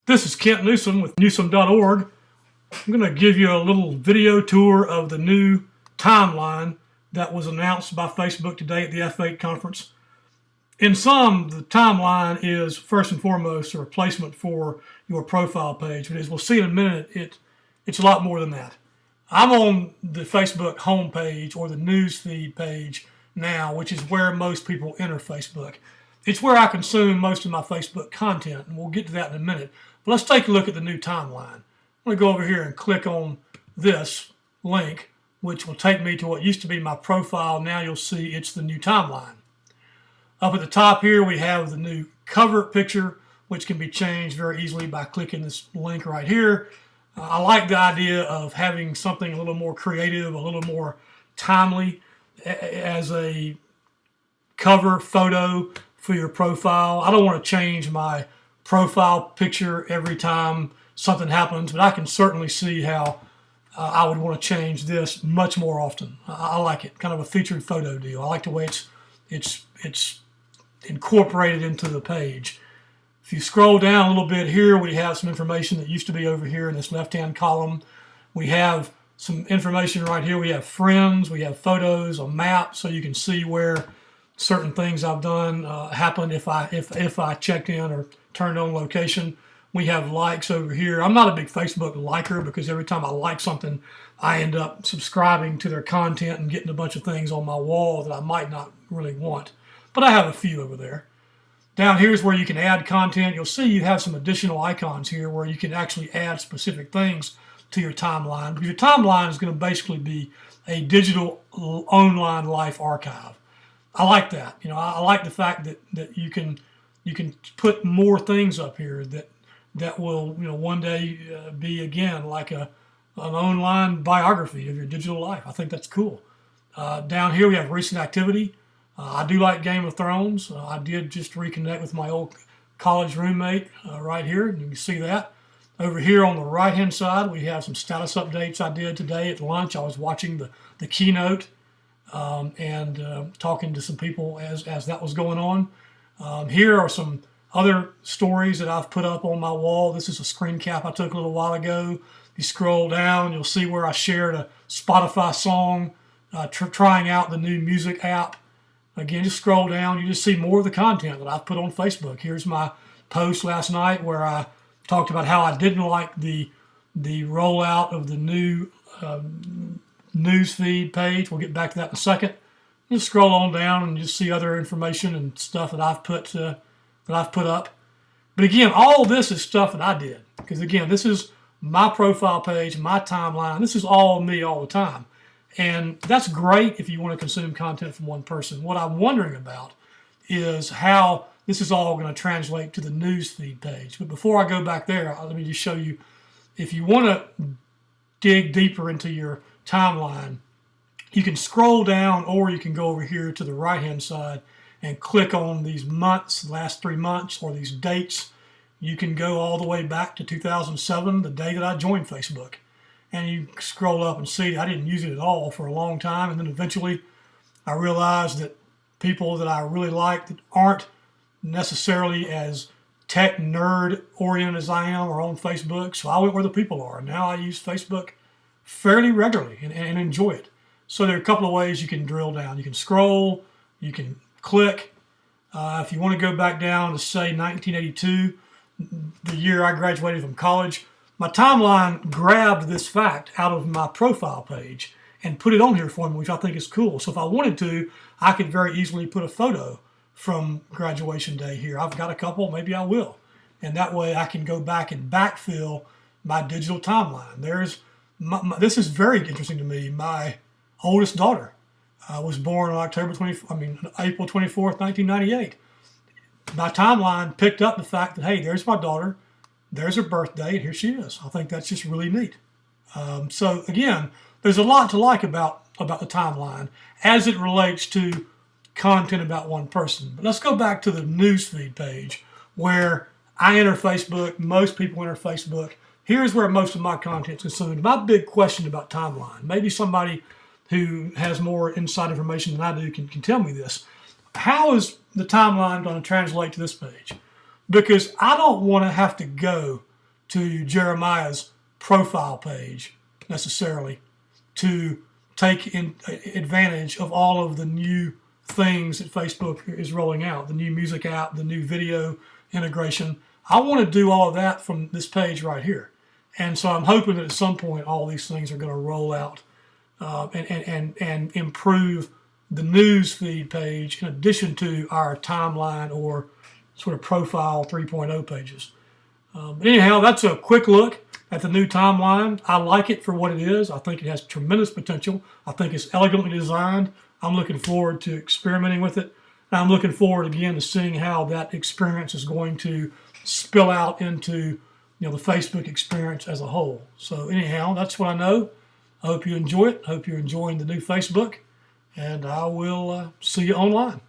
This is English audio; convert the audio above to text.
This is Kent Newsom with Newsom.org. I'm going to give you a little video tour of the new timeline that was announced by Facebook today at the F8 conference. In sum, the timeline is first and foremost a replacement for your profile page, but as we'll see in a minute, it's a lot more than that. I'm on the Facebook homepage or the newsfeed page now, which is where most people enter Facebook. It's where I consume most of my Facebook content, and we'll get to that in a minute. But let's take a look at the new timeline. I'm going to go over here and click on this link, which will take me to what used to be my profile. Now you'll see it's the new timeline. Up at the top here, we have the new cover picture, which can be changed very easily by clicking this link right here. I like the idea of having something a little more creative, a little more timely as a cover photo for your profile. I don't want to change my profile picture every time something happens, but I can certainly see how I would want to change this much more often. I like it, kind of a featured photo deal. I like the way it's incorporated into the page. If you scroll down a little bit here, we have some information that used to be over here in this left-hand column. We have some information right here. We have friends, we have photos, a map, so you can see where certain things I've done happened if I checked in or turned on location. We have likes over here. I'm not a big Facebook liker because every time I like something, I end up subscribing to their content and getting a bunch of things on my wall that I might not really want. But I have a few over there. Down here is where you can add content. You'll see you have some additional icons here where you can actually add specific things to your timeline. Your timeline is going to basically be a digital online life archive. I like that. I like the fact that you can put more things up here that will one day be again like an online biography of your digital life. I think that's cool. Down here we have recent activity. I do like Game of Thrones. I did just reconnect with my old college roommate right here. You can see that. Over here on the right-hand side, we have some status updates I did today at lunch. I was watching the keynote and talking to some people as that was going on. Here are some other stories that I've put up on my wall. This is a screen cap I took a little while ago. If you scroll down, you'll see where I shared a Spotify song, trying out the new music app. Again, just scroll down, you just see more of the content that I've put on Facebook. Here's my post last night where I talked about how I didn't like the rollout of the new newsfeed page. We'll get back to that in a second. Just scroll on down and just see other information and stuff that I've put up. But again, all this is stuff that I did because again, this is my profile page, my timeline. This is all me all the time. And that's great if you want to consume content from one person. What I'm wondering about is how this is all going to translate to the newsfeed page. But before I go back there, let me just show you, if you want to dig deeper into your timeline, you can scroll down or you can go over here to the right-hand side and click on these months, the last 3 months, or these dates. You can go all the way back to 2007, the day that I joined Facebook. And you scroll up and see I didn't use it at all for a long time. And then eventually I realized that people that I really like that aren't necessarily as tech nerd oriented as I am are on Facebook. So I went where the people are. Now I use Facebook fairly regularly and enjoy it. So there are a couple of ways you can drill down. You can scroll, you can click. If you want to go back down to say 1982, the year I graduated from college, my timeline grabbed this fact out of my profile page and put it on here for me, which I think is cool. So if I wanted to, I could very easily put a photo from graduation day here. I've got a couple, maybe I will. And that way I can go back and backfill my digital timeline. This is very interesting to me. My oldest daughter was born on April 24th, 1998. My timeline picked up the fact that, hey, there's my daughter. There's her birthday, and here she is. I think that's just really neat. So again, there's a lot to like about the timeline as it relates to content about one person. But let's go back to the newsfeed page where I enter Facebook. Most people enter Facebook. Here's where most of my content is consumed. My big question about timeline, maybe somebody who has more inside information than I do can tell me this. How is the timeline going to translate to this page? Because I don't want to have to go to Jeremiah's profile page necessarily to take advantage of all of the new things that Facebook is rolling out, the new music app, the new video integration. I want to do all of that from this page right here. And so I'm hoping that at some point all these things are going to roll out and improve the news feed page in addition to our timeline or sort of profile 3.0 pages. But anyhow, that's a quick look at the new timeline. I like it for what it is. I think it has tremendous potential. I think it's elegantly designed. I'm looking forward to experimenting with it. And I'm looking forward again to seeing how that experience is going to spill out into the Facebook experience as a whole. So anyhow, that's what I know. I hope you enjoy it. I hope you're enjoying the new Facebook. And I will see you online.